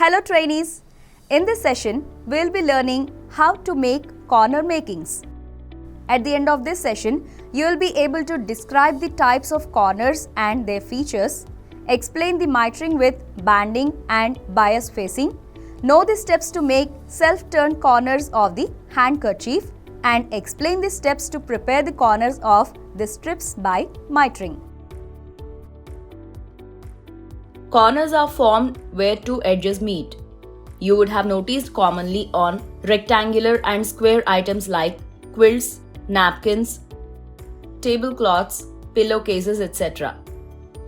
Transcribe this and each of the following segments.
Hello trainees! In this session, we'll be learning how to make corner makings. At the end of this session, you'll be able to describe the types of corners and their features, explain the mitring with banding and bias facing, know the steps to make self-turn corners of the handkerchief, and explain the steps to prepare the corners of the strips by mitring. Corners are formed where two edges meet. You would have noticed commonly on rectangular and square items like quilts, napkins, tablecloths, pillowcases, etc.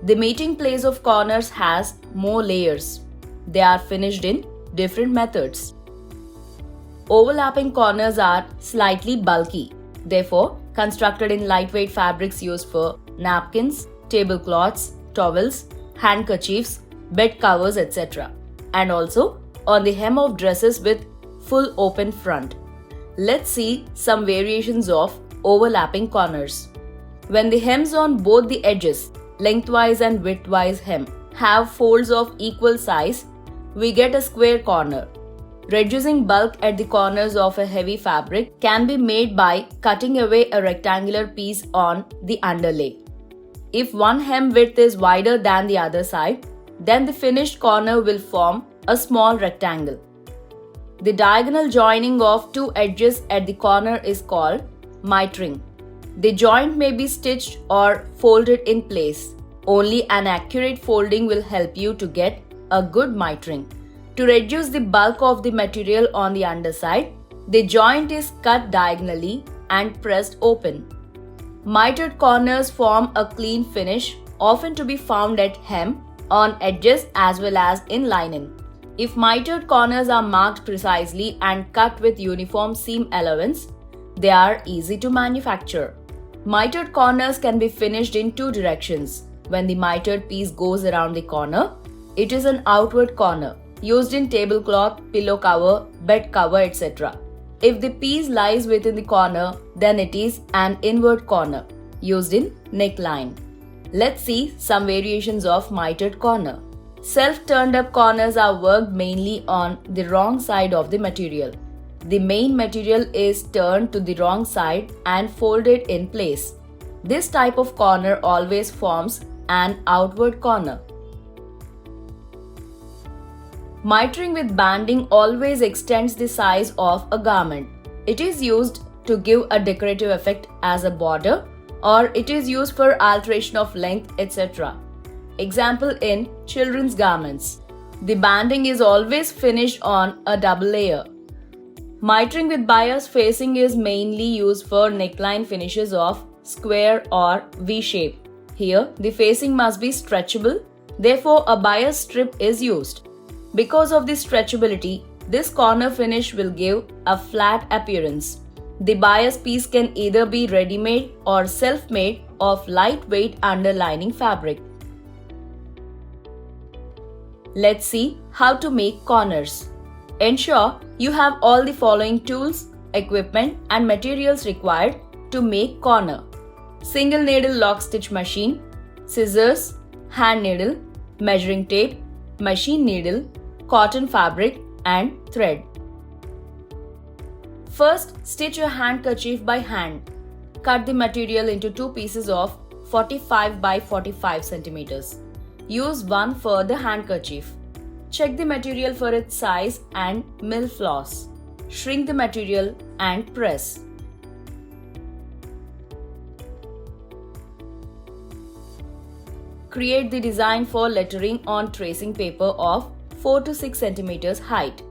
The meeting place of corners has more layers. They are finished in different methods. Overlapping corners are slightly bulky, therefore constructed in lightweight fabrics used for napkins, tablecloths, towels, handkerchiefs, bed covers, etc. and also on the hem of dresses with full open front. Let's see some variations of overlapping corners. When the hems on both the edges, lengthwise and widthwise hem, have folds of equal size, we get a square corner. Reducing bulk at the corners of a heavy fabric can be made by cutting away a rectangular piece on the underlay. If one hem width is wider than the other side, then the finished corner will form a small rectangle. The diagonal joining of two edges at the corner is called mitring. The joint may be stitched or folded in place. Only an accurate folding will help you to get a good mitring. To reduce the bulk of the material on the underside, the joint is cut diagonally and pressed open. Mitered corners form a clean finish, often to be found at hem, on edges as well as in linen. If mitered corners are marked precisely and cut with uniform seam allowance, they are easy to manufacture. Mitered corners can be finished in two directions. When the mitered piece goes around the corner, it is an outward corner, used in tablecloth, pillow cover, bed cover, etc. If the piece lies within the corner, then it is an inward corner, used in neckline. Let's see some variations of mitered corner. Self-turned up corners are worked mainly on the wrong side of the material. The main material is turned to the wrong side and folded in place. This type of corner always forms an outward corner. Mitring with banding always extends the size of a garment. It is used to give a decorative effect as a border, or it is used for alteration of length, etc. Example in children's garments. The banding is always finished on a double layer. Mitring with bias facing is mainly used for neckline finishes of square or V shape. Here, the facing must be stretchable, therefore a bias strip is used. Because of the stretchability, this corner finish will give a flat appearance. The bias piece can either be ready-made or self-made of lightweight underlining fabric. Let's see how to make corners. Ensure you have all the following tools, equipment and materials required to make corner. Single needle lock stitch machine, scissors, hand needle, measuring tape, machine needle, cotton fabric and thread. First, stitch your handkerchief by hand. Cut the material into two pieces of 45 by 45 centimeters. Use one for the handkerchief. Check the material for its size and mill floss. Shrink the material and press. Create the design for lettering on tracing paper of 4 to 6 centimeters height.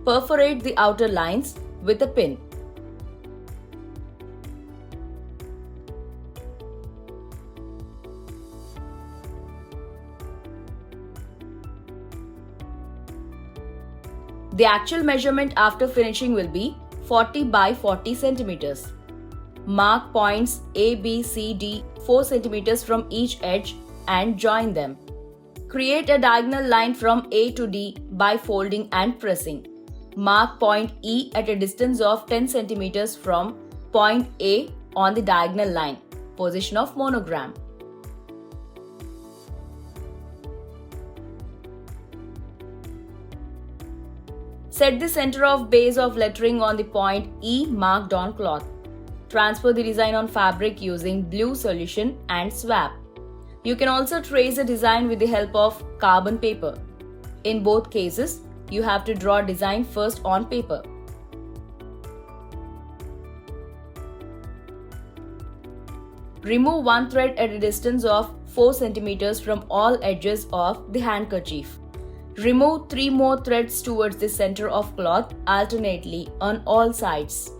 Perforate the outer lines with a pin. The actual measurement after finishing will be 40 by 40 centimeters. Mark points A, B, C, D 4 centimeters from each edge and join them. Create a diagonal line from A to D by folding and pressing. Mark point E at a distance of 10 centimeters from point A on the diagonal line. Position of monogram. Set the center of base of lettering on the point E marked on cloth. Transfer the design on fabric using blue solution and swap. You can also trace the design with the help of carbon paper. In both cases, you have to draw design first on paper. Remove one thread at a distance of 4 cm from all edges of the handkerchief. Remove 3 more threads towards the center of cloth alternately on all sides.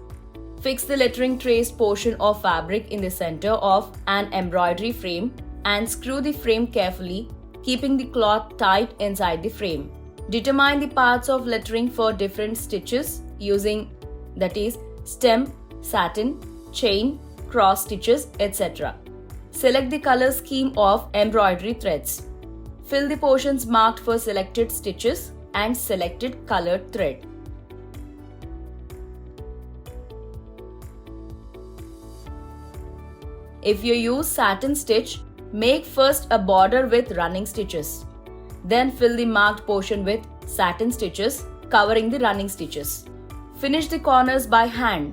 Fix the lettering traced portion of fabric in the center of an embroidery frame and screw the frame carefully, keeping the cloth tight inside the frame. Determine the parts of lettering for different stitches using, that is, stem, satin, chain, cross stitches, etc. Select the color scheme of embroidery threads. Fill the portions marked for selected stitches and selected colored thread. If you use satin stitch, make first a border with running stitches. Then fill the marked portion with satin stitches, covering the running stitches. Finish the corners by hand.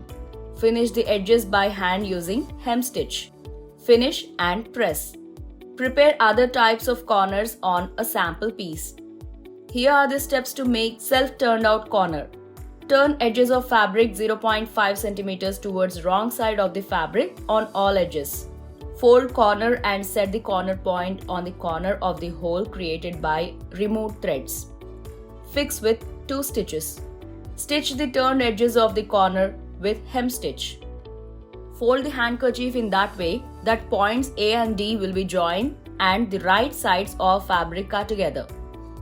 Finish the edges by hand using hem stitch. Finish and press. Prepare other types of corners on a sample piece. Here are the steps to make self-turned out corner. Turn edges of fabric 0.5 cm towards wrong side of the fabric on all edges. Fold corner and set the corner point on the corner of the hole created by removed threads. Fix with 2 stitches. Stitch the turned edges of the corner with hem stitch. Fold the handkerchief in that way that points A and D will be joined and the right sides of fabric are together.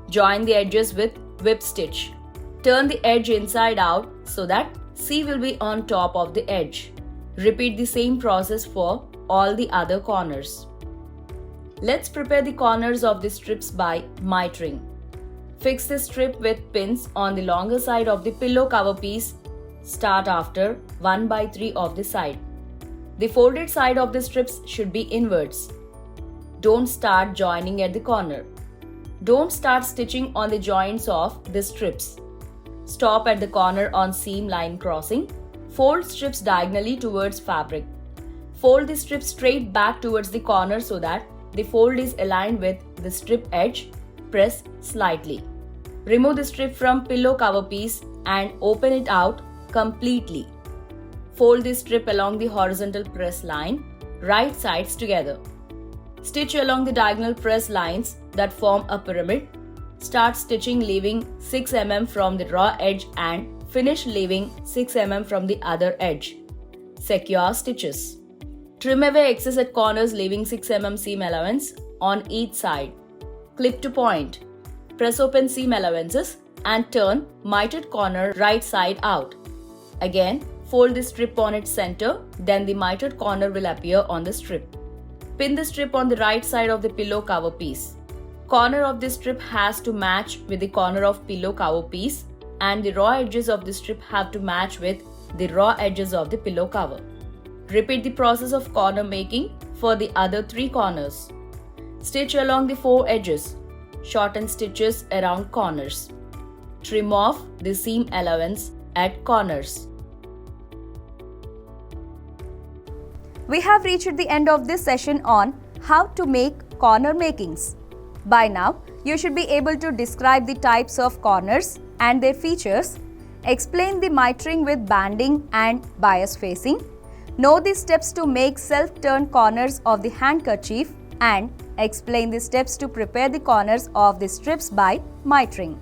Join the edges with whip stitch. Turn the edge inside out so that C will be on top of the edge. Repeat the same process for all the other corners. Let's prepare the corners of the strips by mitring. Fix the strip with pins on the longer side of the pillow cover piece. Start after 1/3 of the side. The folded side of the strips should be inwards. Don't start joining at the corner. Don't start stitching on the joints of the strips. Stop at the corner on seam line crossing. Fold strips diagonally towards fabric. Fold the strip straight back towards the corner so that the fold is aligned with the strip edge. Press slightly. Remove the strip from pillow cover piece and open it out completely. Fold the strip along the horizontal press line, right sides together. Stitch along the diagonal press lines that form a pyramid. Start stitching leaving 6 mm from the raw edge and finish leaving 6 mm from the other edge. Secure stitches. Trim away excess at corners leaving 6 mm seam allowance on each side. Clip to point. Press open seam allowances and turn mitered corner right side out. Again, fold the strip on its center, then the mitered corner will appear on the strip. Pin the strip on the right side of the pillow cover piece. Corner of the strip has to match with the corner of pillow cover piece and the raw edges of the strip have to match with the raw edges of the pillow cover. Repeat the process of corner making for the other 3 corners. Stitch along the 4 edges. Shorten stitches around corners. Trim off the seam allowance at corners. We have reached the end of this session on how to make corner makings. By now, you should be able to describe the types of corners and their features, explain the mitring with banding and bias facing, know the steps to make self-turned corners of the handkerchief, and explain the steps to prepare the corners of the strips by mitring.